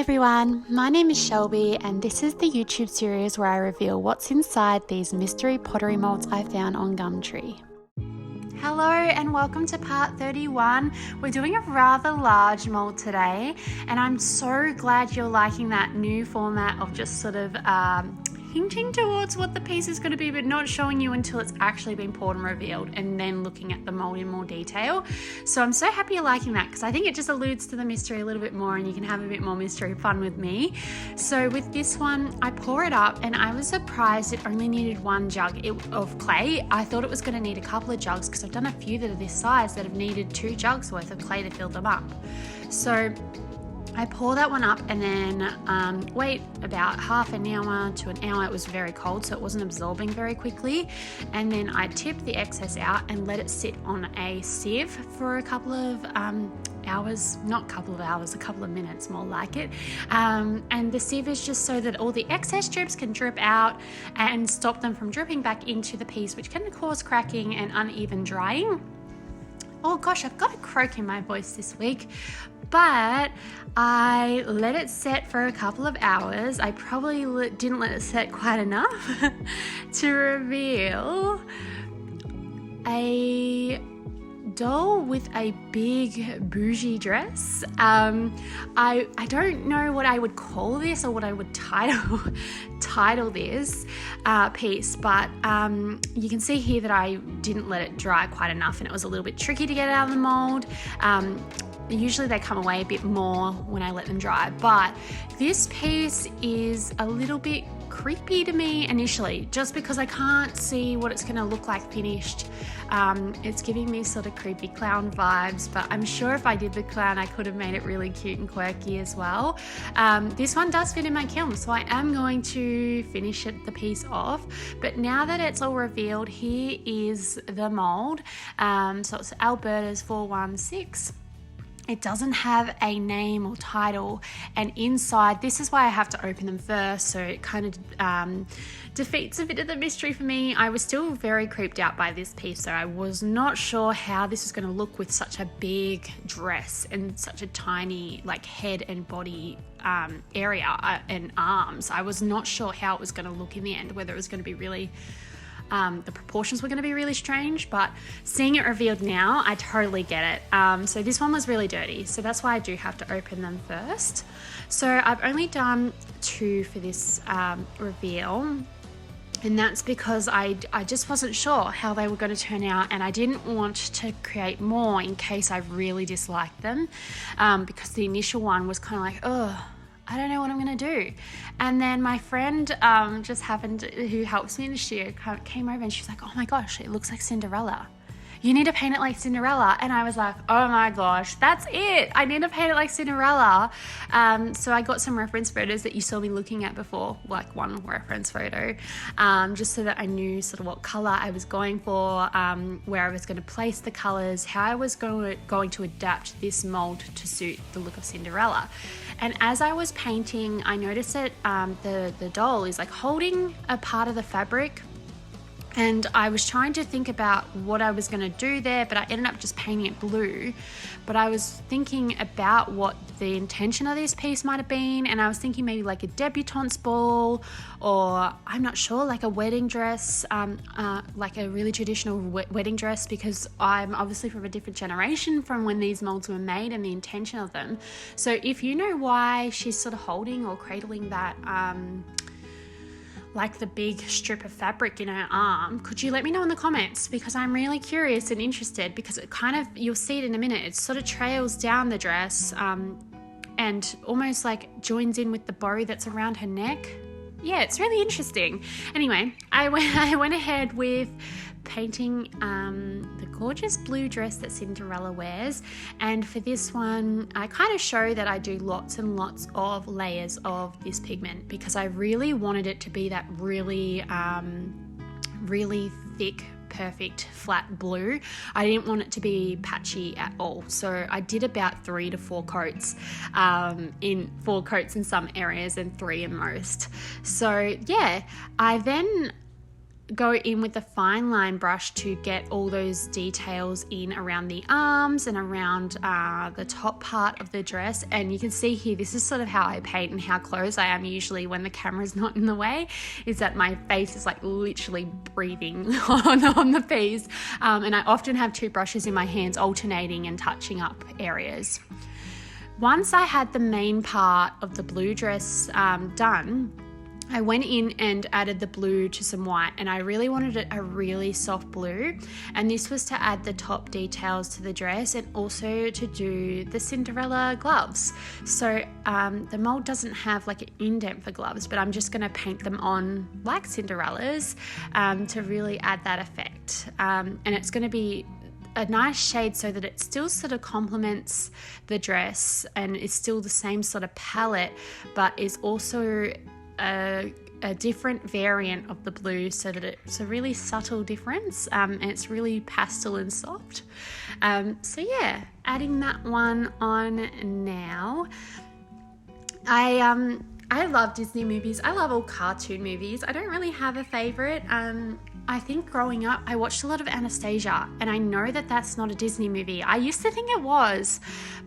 everyone, my name is Shelby and this is the YouTube series where I reveal what's inside these mystery pottery molds I found on Gumtree. Hello and welcome to part 31. We're doing a rather large mold today and I'm so glad you're liking that new format of just sort of hinting towards what the piece is going to be but not showing you until it's actually been poured and revealed and then looking at the mold in more detail. So I'm so happy you're liking that because I think it just alludes to the mystery a little bit more and you can have a bit more mystery fun with me. So with this one I pour it up and I was surprised it only needed one jug of clay. I thought it was going to need a couple of jugs because I've done a few that are this size that have needed 2 jugs worth of clay to fill them up. So I pour that one up and then wait about half an hour to an hour. It was very cold, so it wasn't absorbing very quickly. And then I tip the excess out and let it sit on a sieve for a couple of hours, not a couple of hours, a couple of minutes more like it. And the sieve is just so that all the excess drips can drip out and stop them from dripping back into the piece, which can cause cracking and uneven drying. Oh gosh, I've got a croak in my voice this week, but I let it set for a couple of hours. I probably didn't let it set quite enough to reveal a doll with a big bougie dress. I don't know what I would call this or what I would title this piece, but you can see here that I didn't let it dry quite enough and it was a little bit tricky to get out of the mold. Usually they come away a bit more when I let them dry, but this piece is a little bit creepy to me initially just because I can't see what it's going to look like finished. It's giving me sort of creepy clown vibes, but I'm sure if I did the clown I could have made it really cute and quirky as well. This one does fit in my kiln, so I am going to finish the piece off, but now that it's all revealed, here is the mold. So it's Alberta's 416. It doesn't have a name or title, and inside, this is why I have to open them first, so it kind of defeats a bit of the mystery for me. I was still very creeped out by this piece, so I was not sure how this was going to look with such a big dress and such a tiny like head and body area and arms. I was not sure how it was going to look in the end, whether it was going to be really the proportions were going to be really strange, but seeing it revealed now, I totally get it. So this one was really dirty, so that's why I do have to open them first. So I've only done 2 for this reveal, and that's because I just wasn't sure how they were going to turn out, and I didn't want to create more in case I really disliked them, because the initial one was kind of like, oh, I don't know what I'm going to do. And then my friend who helps me in the studio came over and she was like, oh my gosh, it looks like Cinderella. You need to paint it like Cinderella. And I was like, oh my gosh, that's it. I need to paint it like Cinderella. So I got some reference photos that you saw me looking at before, like one reference photo, just so that I knew sort of what color I was going for, where I was going to place the colors, how I was going to adapt this mold to suit the look of Cinderella. And as I was painting, I noticed that the doll is like holding a part of the fabric, and I was trying to think about what I was going to do there, but I ended up just painting it blue. But I was thinking about what the intention of this piece might have been, and I was thinking maybe like a debutante's ball, or I'm not sure, like a wedding dress, like a really traditional wedding dress, because I'm obviously from a different generation from when these molds were made and the intention of them. So if you know why she's sort of holding or cradling that like the big strip of fabric in her arm, could you let me know in the comments, because I'm really curious and interested, because it kind of, you'll see it in a minute, it sort of trails down the dress and almost like joins in with the bow that's around her neck. Yeah, it's really interesting. Anyway, I went ahead with painting the gorgeous blue dress that Cinderella wears, and for this one I kind of show that I do lots and lots of layers of this pigment because I really wanted it to be that really really thick, perfect flat blue. I didn't want it to be patchy at all, so I did about 3 to 4 coats, in 4 coats in some areas and 3 in most. So yeah, I then go in with the fine line brush to get all those details in around the arms and around the top part of the dress. And you can see here, this is sort of how I paint and how close I am usually when the camera's not in the way, is that my face is like literally breathing on the piece. And I often have two brushes in my hands alternating and touching up areas. Once I had the main part of the blue dress done, I went in and added the blue to some white, and I really wanted it a really soft blue, and this was to add the top details to the dress and also to do the Cinderella gloves. So the mold doesn't have like an indent for gloves, but I'm just going to paint them on like Cinderella's to really add that effect, and it's going to be a nice shade so that it still sort of complements the dress and it's still the same sort of palette, but is also a different variant of the blue, so that it's a really subtle difference, and it's really pastel and soft. So yeah, adding that one on now. I love Disney movies. I love all cartoon movies. I don't really have a favorite. I think growing up, I watched a lot of Anastasia, and I know that that's not a Disney movie. I used to think it was,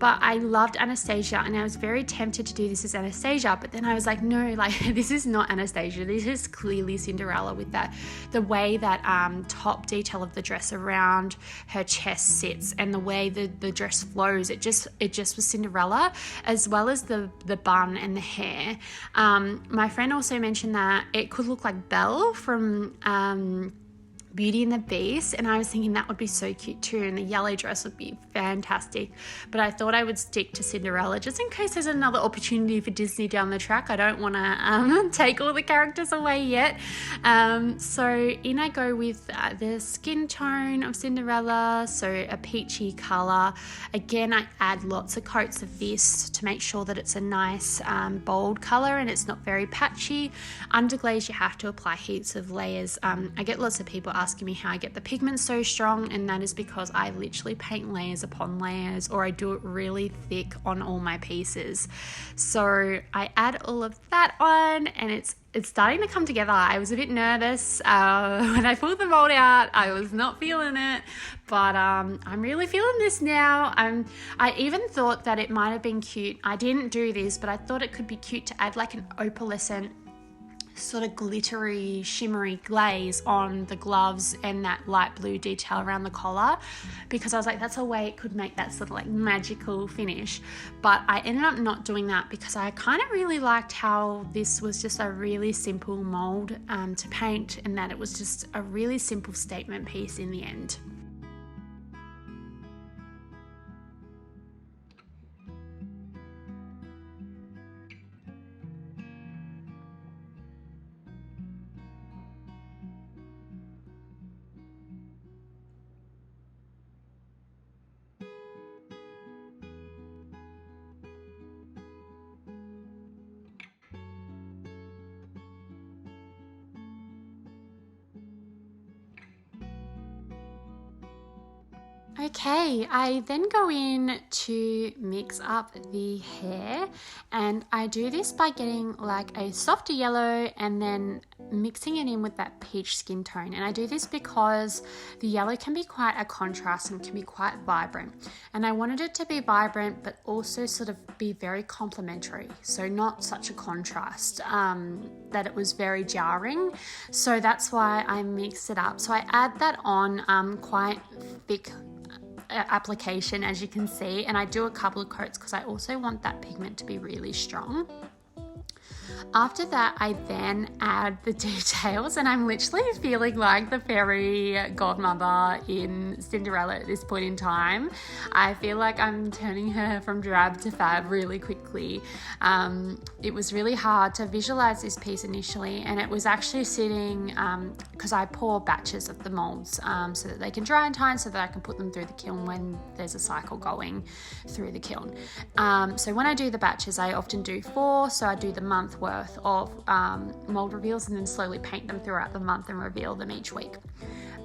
but I loved Anastasia, and I was very tempted to do this as Anastasia, but then I was like, no, like this is not Anastasia. This is clearly Cinderella, with that, the way that top detail of the dress around her chest sits and the way the dress flows. It just was Cinderella, as well as the bun and the hair. My friend also mentioned that it could look like Belle from Beauty and the Beast, and I was thinking that would be so cute too, and the yellow dress would be fantastic, but I thought I would stick to Cinderella just in case there's another opportunity for Disney down the track. I don't want to take all the characters away yet. So in I go with the skin tone of Cinderella, so a peachy colour. Again, I add lots of coats of this to make sure that it's a nice bold colour and it's not very patchy. Underglaze, you have to apply heaps of layers. I get lots of people asking me how I get the pigment so strong, and that is because I literally paint layers upon layers, or I do it really thick on all my pieces. So I add all of that on, and it's starting to come together. I was a bit nervous when I pulled the mold out. I was not feeling it, but I'm really feeling this now. I even thought that it might have been cute. I didn't do this, but I thought it could be cute to add like an opalescent sort of glittery, shimmery glaze on the gloves and that light blue detail around the collar, because I was like, that's a way it could make that sort of like magical finish. But I ended up not doing that because I kind of really liked how this was just a really simple mold to paint, and that it was just a really simple statement piece in the end. Okay, I then go in to mix up the hair, and I do this by getting like a softer yellow and then mixing it in with that peach skin tone. And I do this because the yellow can be quite a contrast and can be quite vibrant, and I wanted it to be vibrant but also sort of be very complementary, so not such a contrast that it was very jarring. So that's why I mixed it up. So I add that on quite thick application, as you can see, and I do a couple of coats because I also want that pigment to be really strong. After that, I then add the details, and I'm literally feeling like the fairy godmother in Cinderella at this point in time. I feel like I'm turning her from drab to fab really quickly. It was really hard to visualize this piece initially, and it was actually sitting, because I pour batches of the molds so that they can dry in time, so that I can put them through the kiln when there's a cycle going through the kiln. So when I do the batches, I often do 4, so I do the month worth of mold reveals and then slowly paint them throughout the month and reveal them each week.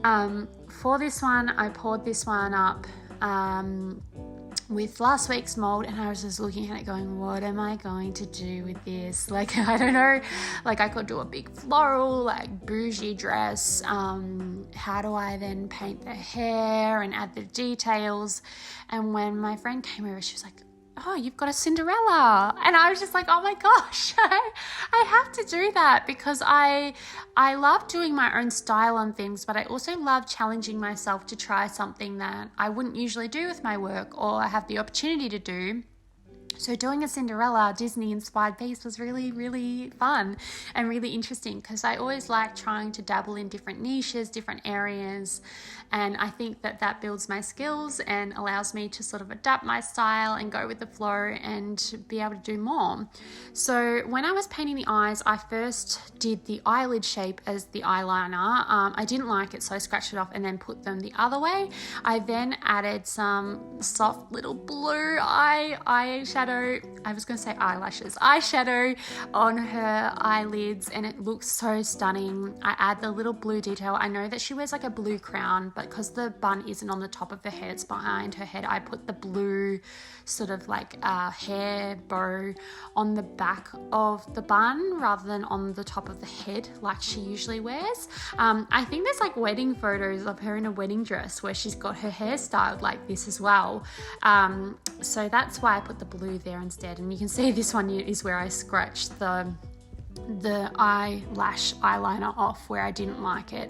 For this one, I poured this one up with last week's mold, and I was just looking at it going, what am I going to do with this? Like, I don't know, like I could do a big floral, like bougie dress. How do I then paint the hair and add the details? And when my friend came over, she was like, oh, you've got a Cinderella. And I was just like, oh my gosh, I have to do that, because I love doing my own style on things, but I also love challenging myself to try something that I wouldn't usually do with my work or have the opportunity to do. So doing a Cinderella Disney inspired piece was really, really fun and really interesting, because I always like trying to dabble in different niches, different areas. And I think that that builds my skills and allows me to sort of adapt my style and go with the flow and be able to do more. So when I was painting the eyes, I first did the eyelid shape as the eyeliner. I didn't like it, so I scratched it off and then put them the other way. I then added some soft little blue eyeshadow. I was going to say eyelashes, eyeshadow on her eyelids, and it looks so stunning. I add the little blue detail. I know that she wears like a blue crown, but because the bun isn't on the top of her head, it's behind her head, I put the blue sort of like hair bow on the back of the bun rather than on the top of the head like she usually wears. I think there's like wedding photos of her in a wedding dress where she's got her hair styled like this as well. So that's why I put the blue there instead. And you can see this one is where I scratched the eyeliner off where I didn't like it,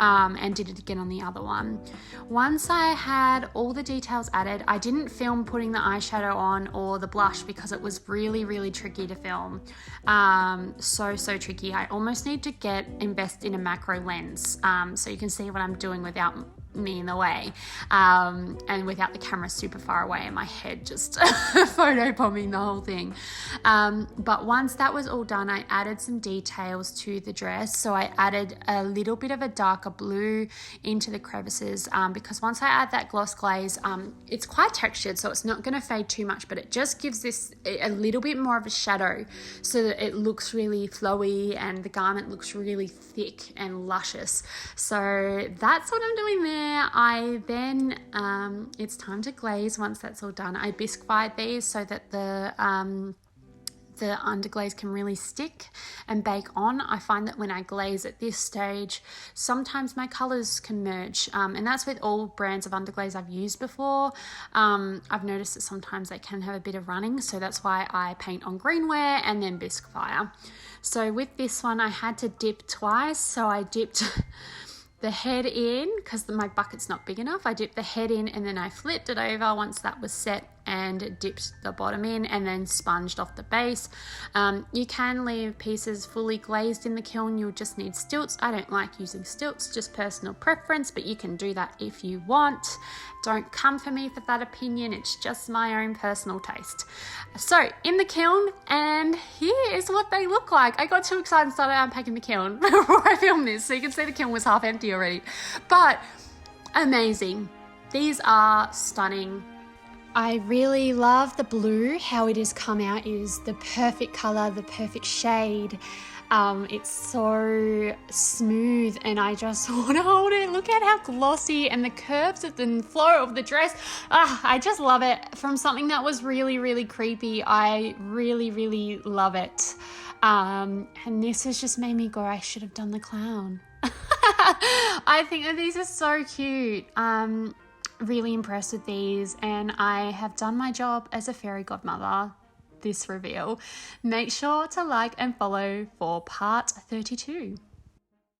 and did it again on the other one. Once I had all the details added, I didn't film putting the eyeshadow on or the blush because it was really, really tricky to film. So tricky. I almost need to invest in a macro lens, so you can see what I'm doing without me in the way, and without the camera super far away and my head just photo bombing the whole thing. But once that was all done, I added some details to the dress. So I added a little bit of a darker blue into the crevices, because once I add that gloss glaze, it's quite textured, so it's not going to fade too much, but it just gives this a little bit more of a shadow so that it looks really flowy and the garment looks really thick and luscious. So that's what I'm doing there. I then, it's time to glaze. Once that's all done, I bisque-fied these so that the underglaze can really stick and bake on. I find that when I glaze at this stage, sometimes my colors can merge, and that's with all brands of underglaze I've used before. I've noticed that sometimes they can have a bit of running, so that's why I paint on greenware and then bisque fire. So with this one, I had to dip twice. So I dipped the head in because my bucket's not big enough. I dipped the head in and then I flipped it over once that was set and dipped the bottom in and then sponged off the base. You can leave pieces fully glazed in the kiln. You'll just need stilts. I don't like using stilts, just personal preference, but you can do that if you want. Don't come for me for that opinion. It's just my own personal taste. So in the kiln, and here is what they look like. I got too excited and started unpacking the kiln before I filmed this, so you can see the kiln was half empty already. But amazing. These are stunning. I really love the blue. How it has come out is the perfect color, the perfect shade. It's so smooth and I just want to hold it. Look at how glossy and the curves of the flow of the dress. I just love it. From something that was really, really creepy, I really, really love it. And this has just made me go, I should have done the clown. I think that these are so cute. Really impressed with these, and I have done my job as a fairy godmother this reveal. Make sure to like and follow for part 32.